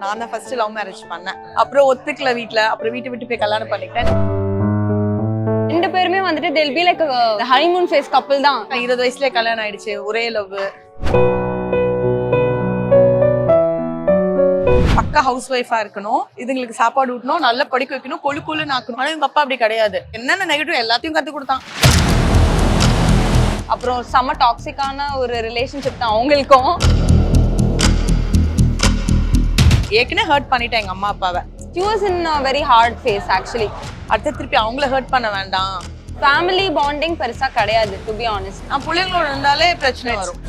நான் தான் first love marriage பண்ணேன். அப்புறம் ஒத்துக்கல வீட்ல. அப்புறம் வீட்டை விட்டு போய் கல்யாணம் பண்ணிக்கிட்டேன். ரெண்டு பேருமே வந்துட்டு they'll be like a honeymoon phase couple தான். 20 வயசுலயே கல்யாணம் ஆயிடுச்சு. ஒரே லவ். பக்கா ஹவுஸ் ஒய்ஃபா இருக்கணும், இதுங்களுக்கு சாப்பாடு ஊட்டணும், நல்லா படிக்க வைக்கணும், கொழு கொழுன்னு ஆக்கணும். ஆனா எங்க அப்பா அப்படி கிடையாது. என்னென்ன நெகட்டிவ் எல்லாத்தையும் கத்து கொடுத்தான். அப்புறம் செம டாக்ஸிக்கான ஒரு ரிலேஷன்ஷிப் தான் அவங்களுக்கும். ஏற்கனவே ஹர்ட் பண்ணிட்டேன் எங்க அம்மா அப்பாவை. She was in a very hard phase actually. அடுத்த திருப்பி அவங்கள ஹர்ட் பண்ண வேண்டாம். ஃபேமிலி பாண்டிங் பெருசா கிடையாது to be honest. நான் பிள்ளைங்களோட இருந்தாலே பிரச்சனை வரும்.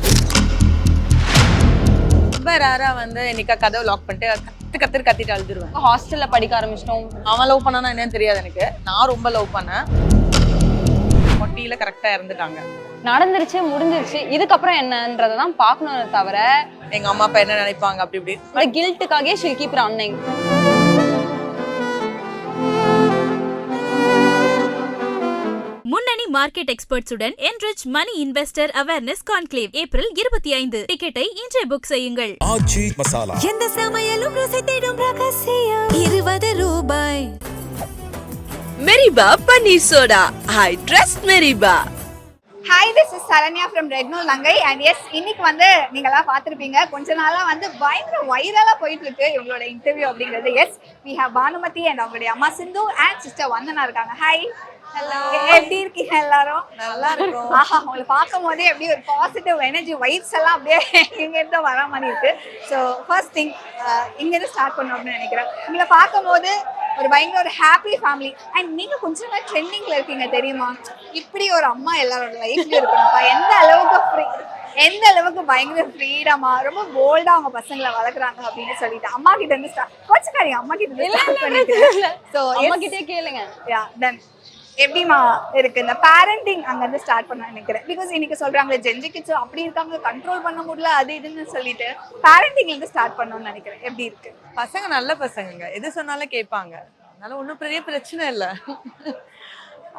ரொம்ப ரேரா வந்து என்னைக்கா கதவை லாக் பண்ணிட்டு கத்திட்டு அழுதுருவேன். ஹாஸ்டல்ல படிக்க ஆரம்பிச்சிட்டோம். அவன் லவ் பண்ணானா என்னன்னு தெரியாது எனக்கு. நான் ரொம்ப லவ் பண்ணேன். மொட்டியில கரெக்டா இறந்துட்டாங்க. நடந்துருச்சு, முடிஞ்சிருச்சு. இதுக்கப்புறம் என்னன்றதை தான் பார்க்கணும்னு தவிர எங்க அம்மா அப்பா என்ன நினைப்பாங்க அப்படி இப்படி அந்த கில்ட்டுக்காகவே she'll keep running. முன்னணி market எக்ஸ்பர்ட்ஸுடன் enrich money investor awareness conclave April 25. டிக்கெட்டை இன்றே புக் செய்யுங்கள். ஆச்சி மசாலா எந்த சமையலும் ருசி தேடும் ரகசியம் 20 ரூபாய். மெரிபா பன்னீர் soda. I trust Meriba. Hi, this is Saranya from red நூல் லங்கை. அண்ட் எஸ், இன்னைக்கு வந்து நீங்களாம் பார்த்துருப்பீங்க, கொஞ்ச நாளாக வந்து பயங்கர வைரலாக போயிட்டு இருக்கு இவங்களோட இன்டர்வியூ அப்படிங்கிறது. Yes, we have Banumathi and அவங்களுடைய அம்மா சிந்து அண்ட் சிஸ்டர் வந்தனா இருக்காங்க. ஹாய், ஹலோ, எப்படி இருக்கீங்க எல்லாரும்? நல்லா இருக்கும். ஆஹா, உங்களை பார்க்கும் போதே எப்படி ஒரு பாசிட்டிவ் எனர்ஜி வைப்ஸ் எல்லாம் அப்படியே இங்கேருந்து வர மாதிரி இருக்கு. ஸோ ஃபர்ஸ்ட் திங் இங்கேருந்து ஸ்டார்ட் பண்ணணும் அப்படின்னு நினைக்கிறேன். உங்களை பார்க்கும் போது ஒரு பயங்கர ஒரு ஹாப்பி ஃபேமிலி. அண்ட் நீங்க கொஞ்சம் நாள் ட்ரெண்டிங்ல இருக்கீங்க தெரியுமா? இப்படி ஒரு அம்மா எல்லாரோட லைஃப்லயும் இருக்கணும்ப்பா. எந்த அளவுக்கு பயங்கர ஃப்ரீடமா ரொம்ப போல்டா அவங்க பசங்களை வளர்க்குறாங்க அப்படின்னு சொல்லிட்டு அம்மா கிட்ட இருந்து அம்மா கிட்ட இருந்து ஸோ அம்மா கிட்டே கேளுங்க. யா தென் எப்படிமா இருக்கு இந்த பேரண்டிங் அங்க இருந்து ஸ்டார்ட் பண்ண நினைக்கிறேன். பிகாஸ் இன்னைக்கு சொல்றாங்க ஜென்ஜி கிட்ஸ் அப்படி இருக்காங்க, கண்ட்ரோல் பண்ண முடியல அது இதுன்னு சொல்லிட்டு பேரண்டிங்ல இருந்து ஸ்டார்ட் பண்ணணும்னு நினைக்கிறேன். எப்படி இருக்கு? பசங்க நல்ல பசங்க, எது சொன்னாலும் கேட்பாங்க. அதனால ஒன்றும் பெரிய பிரச்சனை இல்லை.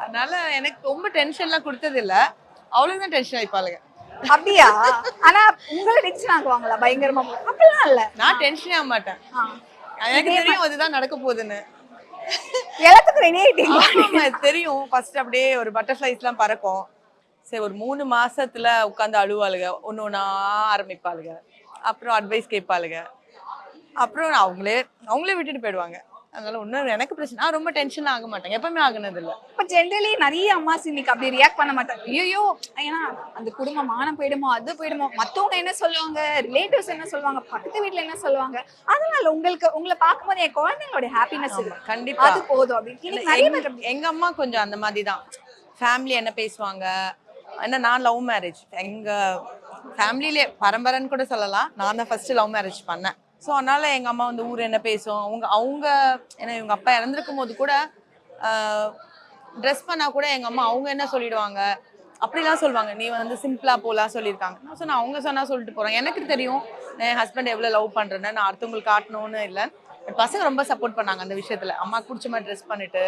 அதனால எனக்கு ரொம்ப டென்ஷன்லாம் கொடுத்தது இல்லை. அவளுக்கு தான் டென்ஷன் ஆயிப்பாளுங்க. அப்படியா? ஆனா உங்களை டென்ஷன் ஆக்குவாங்களா பயங்கரமா? அப்படிலாம் இல்ல, நான் டென்ஷனே ஆக மாட்டேன். எனக்கு தெரியும் அதுதான் நடக்க போகுதுன்னு. எல்லாத்துக்கும் ரெடி ஆயிட்டீங்க. தெரியும். ஃபர்ஸ்ட் அப்படியே ஒரு பட்டர்ஃப்ளைஸ்லாம் பறக்கும். சரி, ஒரு 3 மாசத்துல உட்காந்து அழுவாளுங்க, ஒன்னொன்னா ஆரம்பிப்பாளுங்க, அப்புறம் அட்வைஸ் கேட்பாளுங்க, அப்புறம் அவங்களே விட்டுட்டு போயிடுவாங்க. அதனால ஒன்றும் எனக்கு பிரச்சனை. நான் ரொம்ப டென்ஷன் ஆக மாட்டேன், எப்பவுமே ஆகுனது இல்லை. இப்போ ஜென்ரலி நிறைய அம்மாஸ் இன்னைக்கு அப்படி ரியாக்ட் பண்ண மாட்டாங்க. ஐயோ, ஏன்னா அந்த குடும்பம் மானம் போயிடுமோ, அது போயிடுமோ, மற்றவங்க என்ன சொல்லுவாங்க, ரிலேட்டிவ்ஸ் என்ன சொல்லுவாங்க, பக்கத்து வீட்டில் என்ன சொல்லுவாங்க. அதனால உங்களை பார்க்கும்போது என் குழந்தைங்களோட ஹாப்பினஸ் கண்டிப்பா அது போதும் அப்படின்னு நிறைய பேர். எங்க அம்மா கொஞ்சம் அந்த மாதிரி தான். ஃபேமிலி என்ன பேசுவாங்க, ஏன்னா நான் லவ் மேரேஜ், எங்க ஃபேமிலியிலே பரம்பரைன்னு கூட சொல்லலாம். நான் தான் ஃபர்ஸ்ட் லவ் மேரேஜ் பண்ணேன். ஸோ அதனால எங்க அம்மா வந்து ஊர் என்ன பேசும், அவங்க ஏன்னா இவங்க அப்பா இறந்துருக்கும் போது கூட ட்ரெஸ் பண்ணா கூட எங்க அம்மா அவங்க என்ன சொல்லிடுவாங்க, அப்படிலாம் சொல்லுவாங்க. நீ வந்து சிம்பிளா போலாம் சொல்லியிருக்காங்க. நான் சொன்னேன், அவங்க சொன்னா சொல்லிட்டு போறாங்க. எனக்கு தெரியும் என் ஹஸ்பண்ட் எவ்வளவு லவ் பண்றேன்னு. நான் அடுத்தவங்களுக்கு காட்டணும்னு இல்லை. பசங்க ரொம்ப சப்போர்ட் பண்ணாங்க அந்த விஷயத்துல. அம்மாக்கு பிடிச்ச மாதிரி ட்ரெஸ் பண்ணிட்டு,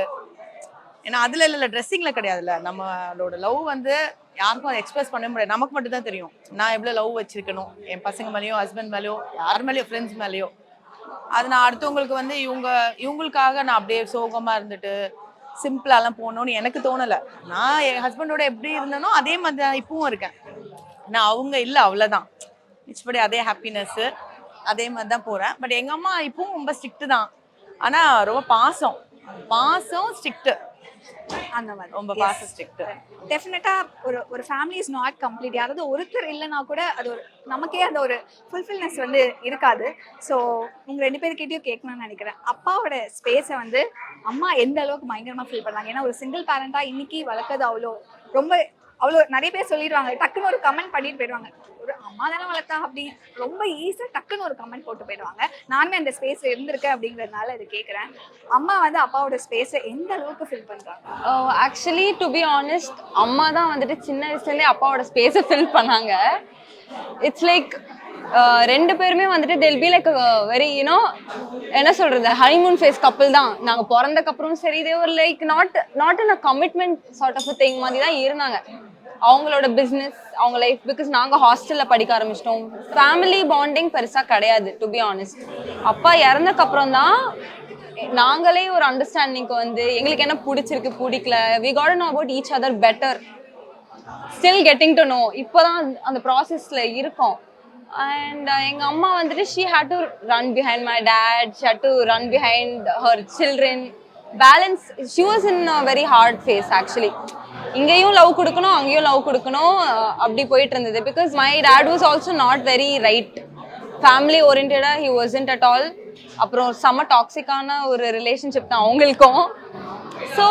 ஏன்னா அதுல இல்ல ட்ரெஸ்ஸிங்ல கிடையாதுல்ல. நம்மளோட லவ் வந்து யாருக்கும் அதை எக்ஸ்பிரஸ் பண்ண முடியாது, நமக்கு மட்டும் தான் தெரியும். நான் எவ்வளவு லவ் வச்சிருக்கணும் என் பசங்க மேலேயோ, ஹஸ்பண்ட் மேலேயோ, யார் மேலேயோ, ஃப்ரெண்ட்ஸ் மேலேயோ. அது நான் அடுத்தவங்களுக்கு வந்து இவங்களுக்காக நான் அப்படியே சோகமா இருந்துட்டு சிம்பிளாலாம் போகணும்னு எனக்கு தோணலை. நான் என் ஹஸ்பண்டோட எப்படி இருந்தேனோ அதே மாதிரி தான் இப்பவும் இருக்கேன். நான் அவங்க இல்லை, அவ்வளோதான். மிச்சபடி அதே ஹாப்பினஸ் அதே மாதிரி தான் போகிறேன். பட் எங்கள் அம்மா இப்பவும் ரொம்ப ஸ்ட்ரிக்ட்டு தான். ஆனால் ரொம்ப பாசம் ஸ்ட்ரிக்ட்டு, அந்த மாதிரி ரொம்ப பாசம் ஸ்ட்ரிக்ட். டெஃபினட்டா ஒரு ஃபேமிலி இஸ் நாட் கம்ப்ளீட். யாராவது ஒருத்தர் இல்லைன்னா கூட அது ஒரு நமக்கே அந்த ஒரு ஃபுல்ஃபில்னஸ் வந்து இருக்காது. ஸோ உங்க 2 பேர்கிட்டயும் கேட்கணும்னு நினைக்கிறேன். அப்பாவோட ஸ்பேஸை வந்து அம்மா எந்த அளவுக்கு பயங்கரமா ஃபீல் பண்ணாங்க? ஏன்னா ஒரு சிங்கிள் பேரண்டா இன்னைக்கு வளர்க்கறது அவ்வளோ நிறைய பேர் சொல்லிடுவாங்க, டக்குன்னு ஒரு கமெண்ட் பண்ணிட்டு போயிடுவாங்க, ஒரு அம்மா தானே வளர்த்தா அப்படின்னு ரொம்ப ஈஸியாக டக்குன்னு ஒரு கமெண்ட் போட்டு போயிடுவாங்க. நானுமே அந்த ஸ்பேஸ் இருந்திருக்கேன் அப்படிங்கிறதுனால இது கேட்குறேன். அம்மா வந்து அப்பாவோட ஸ்பேஸை எந்த அளவுக்கு ஃபில் பண்ணுறாங்க? ஆக்சுவலி டு பி ஆனஸ்ட், அம்மா தான் வந்துட்டு சின்ன வயசுலேருந்தே அப்பாவோட ஸ்பேஸை ஃபில் பண்ணாங்க. இட்ஸ் லைக் ரெண்டு பேருமே வந்துட்டு they'll be like a very என்ன சொல்றது, ஹனிமூன் ஃபேஸ் கப்பிள் தான். நாங்கள் பிறந்தக்கப்புறம் சரி, they were like not in a commitment sort of a thing மாதிரி தான் இருந்தாங்க. அவங்களோட பிஸ்னஸ், அவங்க லைஃப். பிகாஸ் நாங்கள் ஹாஸ்டலில் படிக்க ஆரம்பிச்சிட்டோம். ஃபேமிலி பாண்டிங் பெருசாக கிடையாது டு பி ஆனஸ்ட். அப்பா இறந்தக்கப்புறம் தான் நாங்களே ஒரு அண்டர்ஸ்டாண்டிங்க்கு வந்து எங்களுக்கு என்ன பிடிச்சிருக்கு பிடிக்கல, we got to know about each other better, still getting to know. இப்போதான் அந்த ப்ராசஸில் இருக்கோம். அண்ட் எங்கள் அம்மா வந்துட்டு she had to run behind my dad, she had to run behind her children, balance. She was in a very hard phase actually. இங்கேயும் love கொடுக்கணும், அங்கேயும் லவ் கொடுக்கணும், அப்படி போயிட்டு இருந்தது. Because my dad was also not very right, family ஓரியன்டா he wasn't at all. அப்புறம் செம்ம டாக்ஸிக்கான ஒரு ரிலேஷன்ஷிப் தான் அவங்களுக்கும். ஸோ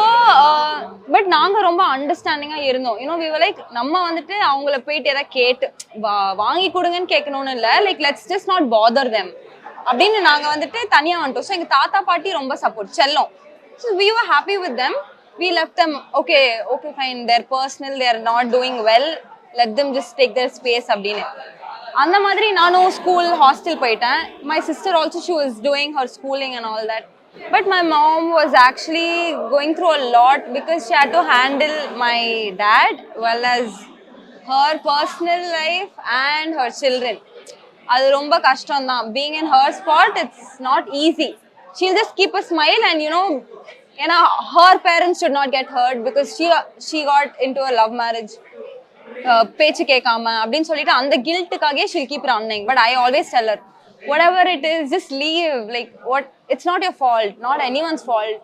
பட் நாங்கள் ரொம்ப அண்டர்ஸ்டாண்டிங்காக இருந்தோம். வி வர் லைக் நம்ம வந்துட்டு அவங்கள போயிட்டு எதாவது கேட்டு வாங்கி கொடுங்கன்னு கேட்கணும்னு இல்லை, like let's just not bother them அப்படின்னு நாங்கள் வந்துட்டு தனியாக வந்துட்டோம். ஸோ எங்கள் தாத்தா பாட்டி ரொம்ப சப்போர்ட், செல்லம். So we were happy with them. We left them, okay fine, they're personal, they're not doing well, let them just take their space அப்படின்னு. அந்த மாதிரி நானும் ஸ்கூல் ஹாஸ்டல் போயிட்டேன். My sister also, she was doing her schooling and all that, but my mom was actually going through a lot because she had to handle my dad well as her personal life and her children. அது ரொம்ப கஷ்டம் தான். Being in her spot, it's not easy. She'll just keep a smile and ஏன்னா her parents should not get hurt because she got into a love marriage, பேச்சு கேட்காம அப்படின்னு சொல்லிட்டு அந்த கில்ட்டுக்காகவே she'll keep running. But I always tell her, whatever it is, just leave. Like what, it's not your fault, not anyone's fault.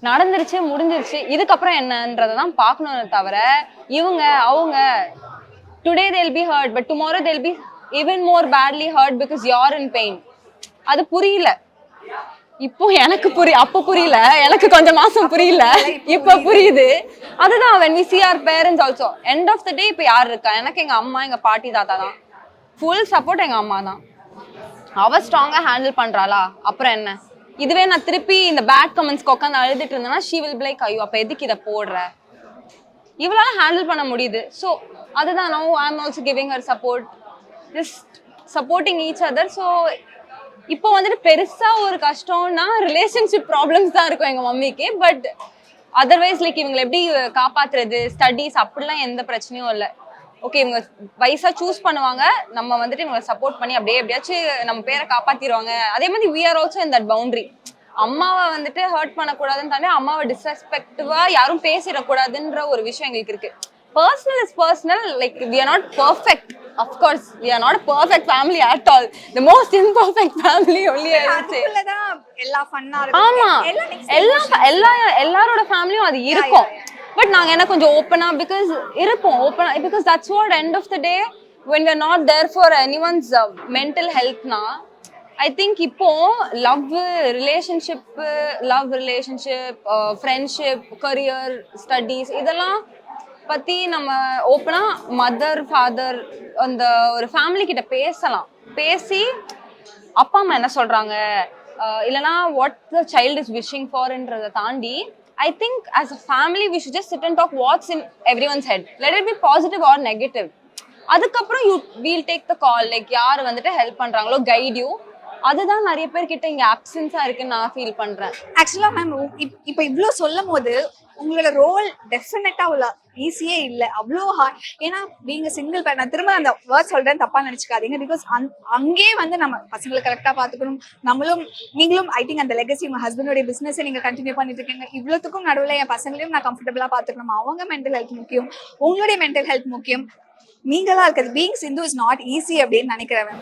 நடந்துருச்சு, முடிஞ்சிருச்சு, இதுக்கப்புறம் என்னன்றதை தான் பார்க்கணும்னு தவிர இவங்க அவங்க today they'll be hurt but tomorrow they'll be even more badly hurt because you're in pain. அது புரியல. இப்போ எனக்கு அப்போ புரியல, எனக்கு கொஞ்சம் மாசம் புரியல, இப்போ புரியுது. அதுதான் when we see our parents also, end of the day இப்போ யார் இருக்கா? எனக்கு எங்க அம்மா, எங்க பாட்டி, தாத்தா தான். ஃபுல் சப்போர்ட் எங்க அம்மா தான். அவ ஸ்ட்ராங்கா ஹேண்டில் பண்றாளா, அப்புறம் என்ன? இதுவே நான் திருப்பி இந்த பேட் கமெண்ட்ஸ்க்கு உட்காந்து அழுதுட்டு இருந்தேன்னா she will be like, ஐயோ அப்ப எதுக்கு இதை போடுற? இவளால ஹேண்டில் பண்ண முடியுது. ஸோ அதுதான் now I'm also giving her support, just supporting each other. So இப்போ வந்துட்டு பெருசா ஒரு கஷ்டம்னா ரிலேஷன்ஷிப் ப்ராப்ளம்ஸ் தான் இருக்கும் எங்க மம்மிக்கு. பட் அதர்வைஸ் லைக் இவங்களை எப்படி காப்பாத்துறது, ஸ்டடீஸ் அப்படிலாம் எந்த பிரச்சனையும் இல்லை. ஓகே இவங்க வயசா சூஸ் பண்ணுவாங்க, நம்ம வந்துட்டு இவங்களை சப்போர்ட் பண்ணி அப்படியே எப்படியாச்சும் நம்ம பேரை காப்பாத்திடுவாங்க. அதே மாதிரி we are also in that boundary. அம்மாவை வந்துட்டு ஹர்ட் பண்ணக்கூடாதுன்னு தாண்டி அம்மாவை டிஸ்ரெஸ்பெக்டிவா யாரும் பேசிடக்கூடாதுன்ற ஒரு விஷயம் எங்களுக்கு இருக்கு. Personal is personal, like we are not perfect. Of course, we are not a perfect family at all. The most imperfect family only I would say. அதுக்குள்ளதான் எல்லா ஃபன்னா ஆமா, எல்லாரோட ஃபேமிலியும் அது இருக்கும். பட் நாங்க என்ன கொஞ்சம் ஓப்பனா பிகாஸ் இருப்போம், ஓப்பனா because that's what end of the day when we are not there for anyone's mental health na. I think இப்போ love relationship, friendship, career, studies இதெல்லாம் பத்தி நம்ம ஓப்பனா மதர் ஃபாதர் அந்த ஒரு ஃபேமிலி கிட்ட பேசலாம். பேசி அப்பா அம்மா என்ன சொல்றாங்க, இல்லைனா what the child is wishing ஃபார்ன்றதை தாண்டி I think as a family we should just sit and talk what's in everyone's head, let it be positive or negative. அதுக்கப்புறம் we'll take the call, like யார் வந்துட்டு help பண்றாங்களோ guide you. அதுதான் நிறைய பேர்கிட்ட இங்க ஆப்சன்ஸா இருக்குன்னு நான் ஃபீல் பண்றேன். ஆக்சுவலா மேம் இப்போ இவ்வளோ சொல்லும் போது உங்களோட ரோல் டெஃபினட்டா அவ்வளோ ஈஸியே இல்லை, அவ்வளோ ஹார்ட். ஏன்னா நீங்க சிங்கிள் பேர், நான் திரும்ப அந்த வேர்ட் சொல்றேன் தப்பா நினைச்சுக்காதீங்க. பிகாஸ் அங்கே வந்து நம்ம பசங்களை கரெக்டா பாத்துக்கணும், நீங்களும் ஐ திங்க் அந்த லெகசி உங்க ஹஸ்பண்டோட பிசினஸ் நீங்க கண்டினியூ பண்ணிட்டு இருக்கீங்க. இவ்வளோத்துக்கும் நடுவில் என் பசங்களையும் நான் கம்ஃபர்டபுளா பாத்துக்கணும். அவங்க மென்டல் ஹெல்த் முக்கியம், உங்களுடைய மென்டல் ஹெல்த் முக்கியம். நீங்களா இருக்கிறது being Sindhu is not easy அப்படின்னு நினைக்கிறேன்.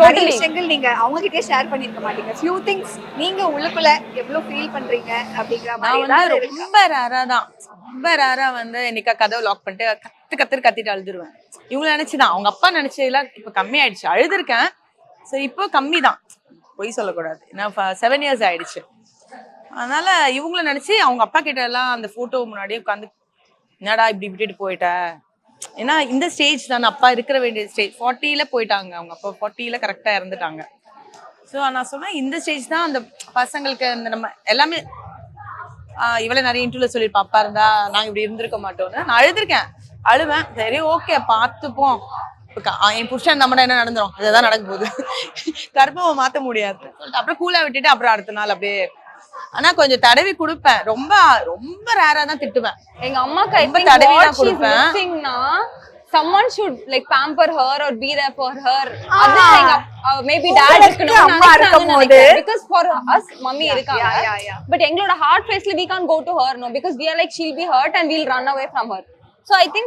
நிறைய விஷயங்கள் நீங்க அவங்க கிட்டே ஷேர் பண்ணிருக்க மாட்டீங்க. ஃபியூ திங்ஸ் நீங்க உள்ளுக்குள்ள எவ்வளவு ஃபீல் பண்றீங்க அப்படிங்கிற மாதிரி. ரொம்ப ரேரா வந்து என்னைக்கா கதவை லாக் பண்ணிட்டு கத்திட்டு அழுதுருவேன். இவங்களை நினைச்சுதான், அவங்க அப்பா நினைச்சதுலாம் இப்ப கம்மி ஆயிடுச்சு. அழுதுருக்கேன், சரி இப்போ கம்மி தான், பொய் சொல்லக்கூடாது. ஏன்னா 7 years ஆயிடுச்சு. அதனால இவங்களை நினைச்சு அவங்க அப்பா கிட்ட எல்லாம் அந்த போட்டோ முன்னாடியே உட்காந்து என்னடா இப்படி விட்டுட்டு போயிட்ட. ஏன்னா இந்த ஸ்டேஜ் தான் அப்பா இருக்கிற வேண்டிய ஸ்டேஜ். 40ல போயிட்டாங்க அவங்க அப்பா, 40ல கரெக்டா இறந்துட்டாங்க. ஸோ நான் சொன்னேன் இந்த ஸ்டேஜ் தான் அந்த பசங்களுக்கு அந்த நம்ம எல்லாமே இவ்வளவு நிறைய இன்டர்வியூல சொல்லியிருப்பா, அப்பா இருந்தா நாங்க இப்படி இருந்திருக்க மாட்டோம்னு. நான் அழுதுருக்கேன், அழுவேன். சரி ஓகே பார்த்துப்போம், என் புருஷன் நம்மட என்ன நடந்துரும், அதுதான் நடக்க போகுது, கர்ப்பமா மாத்த முடியாது. அப்புறம் கூலா விட்டுட்டு அப்புறம் அடுத்த நாள் அப்படியே ஆனா கொஞ்சம் தடவி கொடுப்பேன். ரொம்ப ரொம்ப ரேரா தான் திட்டுவேன். எங்க அம்மாக்கு I ரொம்ப think தடவி what தான் she's கொடுப்பேன். missingனா someone should like pamper her or be there for her. அது எங்க maybe dad இருக்கணும் அம்மா இருக்கும்போது because for us mummy இருக்காங்க. But எங்களோட hard phase-ல we can't go to her no because we are like she'll be hurt and we'll run away from her. So I think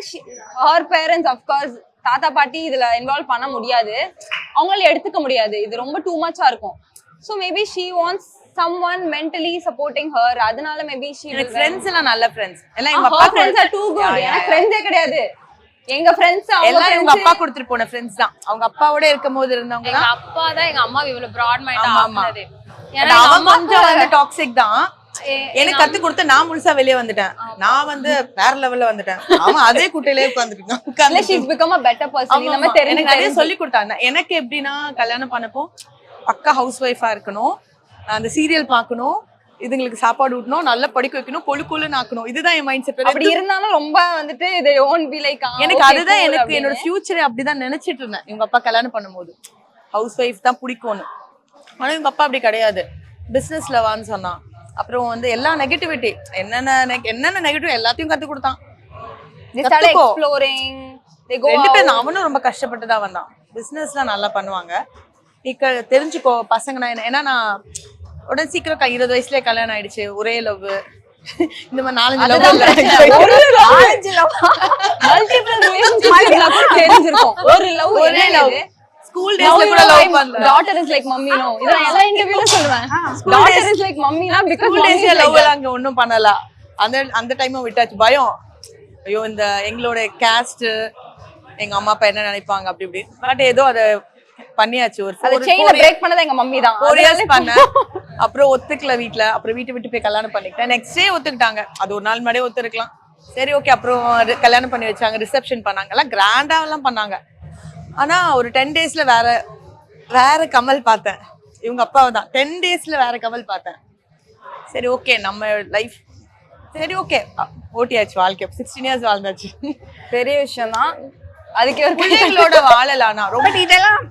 her parents of course தாத்தா பாட்டி இதுல involve பண்ண முடியாது, அவங்களால எடுத்துக்க முடியாது, இது ரொம்ப டூ மச்சா இருக்கும். So maybe she wants someone mentally supporting her. அதனால maybe she will ஃப்ரெண்ட்ஸ் எல்லாம் நல்ல ஃப்ரெண்ட்ஸ் எல்லாம் எங்க her அப்பா friends are too good. எனக்கு ஃப்ரெண்ட்ஸே கிடையாது. எங்க ஃப்ரெண்ட்ஸ் எல்லாம் எங்க அப்பா கொடுத்துட்டு போன ஃப்ரெண்ட்ஸ் தான். அவங்க அப்பாவோட இருக்கும்போது இருந்தவங்க எங்க அப்பா தான் எங்க அம்மா இவ்வளவு பிராட் மைண்டா ஆக்குனது. ஏன்னா அவன் கொஞ்சம் வந்து டாக்ஸிக் தான். எனக்கு கத்து கொடுத்து நான் முழுசா வெளியே வந்துட்டேன். நான் வந்து வேற லெவல்ல வந்துட்டேன். அவன் அதே குட்டையிலே உட்கார்ந்துட்டான். she's become a better person. நம்ம எனக்கு நிறைய தெரிஞ்சு சொல்லி கொடுத்தாங்க. எனக்கு எப்படின்னா கல்யாணம் பண்ணப்போ பக்கா ஹவுஸ் ஒய்ஃபா இருக்கணும், அந்த சீரியல் பார்க்கணும், இதுங்களுக்கு சாப்பாடு ஊட்டணும், நல்லா படிக்க வைக்கணும், கொழுன்னு ஆக்கணும். இதுதான் என் மைண்ட் செட். அப்படி இருந்தாலும் ரொம்ப வந்துட்டு they won't be like எனக்கு அதுதான் எனக்கு என்னோட ஃபியூச்சரே அப்படிதான் நினைச்சிட்டு இருந்தேன். இவங்க அப்பா கல்யாணம் பண்ணும்போது ஹவுஸ் ஒய்ஃப் தான் பிடிக்கும்னு. ஆனா இவங்க அப்பா அப்படி கிடையாது. பிசினஸ்ல வான்னு சொன்னான். அப்புறம் வந்து எல்லா நெகட்டிவிட்டி என்னென்ன நெகட்டிவ் எல்லாத்தையும் கத்து கொடுத்தான். exploring they go ரெண்டு பேரும் அவனும் ரொம்ப கஷ்டப்பட்டு தான் வந்தான். பிசினஸ்லாம் நல்லா பண்ணுவாங்க. நீ தெரிஞ்சுக்கோ பசங்க நான் ஏன்னா நான் உடனே சீக்கிரம் 20 வயசுலயே கல்யாணம் ஆயிடுச்சு. ஒரே லவ் இந்த மாதிரி 4-5 லவ் multiple relationships தெரிஞ்சிருக்கும். ஒரு லவ் ஒரே லவ் ஸ்கூல் டேஸ்ல கூட லவ் பண்ணல. daughter is like mummy no இத நான் எல்லா இன்டர்வியூல சொல்றேன். daughter is like mummy na because school டேஸ்ல லவ் எல்லாம் அங்க ஒண்ணும் பண்ணல. அந்த டைமும் விட்டாச்சு. பயம், ஐயோ இந்த எங்களோட காஸ்ட் எங்க அம்மா அப்பா என்ன நினைப்பாங்க அப்படி இப்படி. பட் ஏதோ அத பண்ணியாச்சு. ஒரு அந்த செயினை பிரேக் பண்ணது எங்க மம்மி தான். 4 years பண்ணேன். அப்புறம் ஒத்துக்கல வீட்ல. அப்புறம் வீட்டை விட்டு போய் கல்யாணம் பண்ணிக்கிட்டேன். நெக்ஸ்ட் டே ஒத்துக்கிட்டாங்க. அது ஒரு நாள் முன்னாடியே ஒத்துருக்கலாம். சரி ஓகே. அப்புறம் கல்யாணம் பண்ணி வச்சாங்க, ரிசப்ஷன் பண்ணாங்க, எல்லாம் கிராண்டா எல்லாம் பண்ணாங்க. ஆனா ஒரு 10 daysல வேற கமல் பார்த்தேன். இவங்க அப்பாவை தான் 10 daysல வேற கமல் பார்த்தேன். சரி ஓகே நம்ம லைஃப் சரி ஓகே ஓட்டியாச்சு வாழ்க்கை. 16 years வாழ்ந்தாச்சு. பெரிய விஷயம் தான். அதுக்கு ஒரு பிள்ளைகளோட வாழலானா ரொம்ப இதெல்லாம்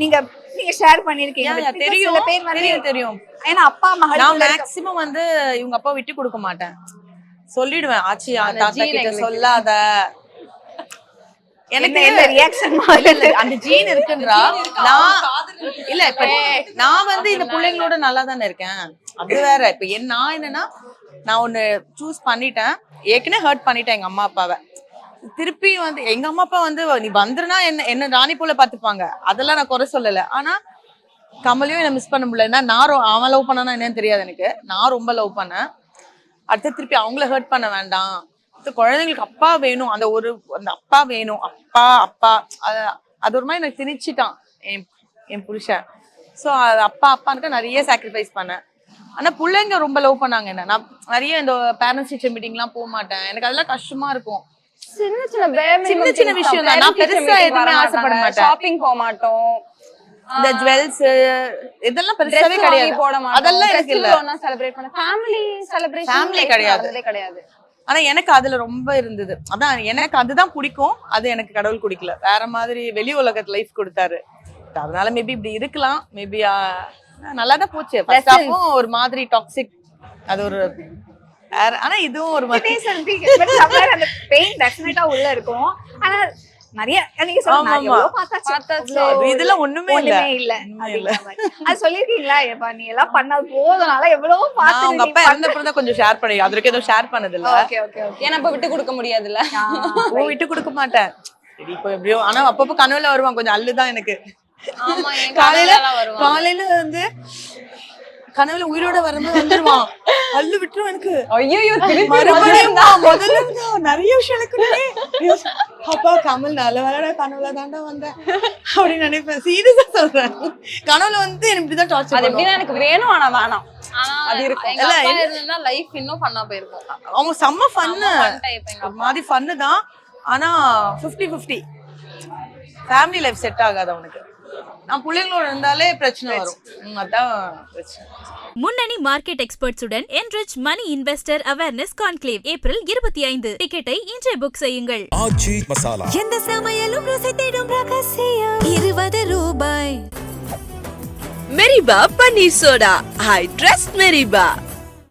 நீங்க ஷேர் பண்ணிருக்கீங்க. தெரியும் சில பேர் வந்து தெரியும். ஏன்னா அப்பா மகள் நான் மேக்ஸிமம் வந்து இவங்க அப்பா விட்டு கொடுக்க மாட்டேன். சொல்லிடுவேன் ஆச்சி தாத்தா கிட்ட சொல்லாத. எனக்கு ரியாக்ஷன் அந்த ஜீன் இருக்குன்றா. நான் இல்ல இப்ப நான் வந்து இந்த பிள்ளைங்களோட நல்லா தானே இருக்கேன். அது வேற. இப்ப நான் என்னன்னா நான் ஒண்ணு சூஸ் பண்ணிட்டேன். ஏற்கனவே ஹர்ட் பண்ணிட்டேன் எங்க அம்மா அப்பாவை. திருப்பி வந்து எங்க அம்மா அப்பா வந்து நீ வந்துருனா என்ன ராணி போல பாத்துப்பாங்க. அதெல்லாம் நான் குறை சொல்லல. ஆனா கமலையும் என்ன மிஸ் பண்ண முடியல. நான் அவன் லவ் பண்ணனா என்னன்னு தெரியாது எனக்கு. நான் ரொம்ப லவ் பண்ணேன். அடுத்து திருப்பி அவங்கள ஹர்ட் பண்ண வேண்டாம். குழந்தைங்களுக்கு அப்பா வேணும். அந்த அப்பா வேணும். அப்பா அது ஒரு மாதிரி எனக்கு திணிச்சிட்டான் என் புருஷன். ஸோ அது அப்பான்ட்டு நிறைய சாக்ரிஃபைஸ் பண்ணேன். ஆனா பிள்ளைங்க ரொம்ப லவ் பண்ணாங்க என்ன. நான் நிறைய இந்த பேரண்ட்ஸ் டீச்சர் மீட்டிங்லாம் போக மாட்டேன். எனக்கு அதெல்லாம் கஷ்டமா இருக்கும். சின்ன விஷயம் தான். நான் பெருசா எதுவுமே ஆசைப்பட மாட்டேன். ஷாப்பிங் போக மாட்டோம். இந்த ஜுவல்ஸ் இதெல்லாம் பெருசாவே கிடையாது. போட மாட்டோம். அதெல்லாம் எனக்கு இல்ல. செலிப்ரேட் பண்ண ஃபேமிலி செலிப்ரேஷன் ஃபேமிலி கிடையாது. ஆனா எனக்கு அதுல ரொம்ப இருந்தது. அதான் எனக்கு அதுதான் பிடிக்கும். அது எனக்கு கடவுள் குடிக்கல. வேற மாதிரி வெளி உலகத்து லைஃப் கொடுத்தாரு. அதனால மேபி இப்படி இருக்கலாம். மேபி நல்லாதான் போச்சு. ஒரு மாதிரி டாக்ஸிக் அது ஒரு. ஆனா இதுவும் ஒரு மாதிரி அந்த பெயின் டெஃபினட்டா உள்ள இருக்கும். ஆனா நிறைய நீங்க சொல்லுங்க இதெல்லாம் ஒண்ணுமே இல்ல. அது சொல்லிருக்கீங்களா? எப்ப நீ எல்லாம் பண்ணது போதுனால எவ்வளவு பார்த்து அவங்க அப்பா இருந்தப்பறம் தான் கொஞ்சம் ஷேர் பண்ணி. அதுக்கு எதுவும் ஷேர் பண்ணது இல்ல. ஏன்னா இப்ப விட்டு கொடுக்க முடியாதுல்ல. விட்டு கொடுக்க மாட்டேன். சரி இப்போ எப்படியோ. ஆனா அப்பப்போ கனவுல வருவான். கொஞ்சம் அள்ளுதான் எனக்கு. காலையில வந்து கனவுல உயிரோட வரும்போது வந்துருவான். அள்ளு விட்டுரும் எனக்கு. ஐயோ முதல்ல நிறைய விஷயம் எனக்கு அப்பா கமல் நல்ல வேலை கனவுல தாண்டா வந்தேன் அப்படின்னு நினைப்பேன். சீரியஸா சொல்றேன். கனவுல வந்து எனக்கு இப்படிதான் டார்ச்சர். அது எப்படின்னா எனக்கு வேணும் ஆனா வேணாம் அது இருக்கும். எங்க அப்பா இருந்தா லைஃப் இன்னும் ஃபன்னா போயிருக்கும். அவங்க செம்ம ஃபன்னு. ஒரு மாதிரி ஃபன்னு தான். ஆனா 50-50 ஃபேமிலி லைஃப் செட் ஆகாது அவனுக்கு. நான் பிள்ளைங்களோட இருந்தாலே பிரச்சனை வரும். அதான் பிரச்சனை. முன்னணி market எக்ஸ்பர்ட்ஸுடன் enrich money investor awareness conclave April 25. டிக்கெட்டை இன்றே புக் செய்யுங்கள். ஆச்சி மசாலா எந்த சமையலும் ருசி தேடும் ரகசியம் 20 ரூபாய். Meriba Paneer Soda. I trust Meriba.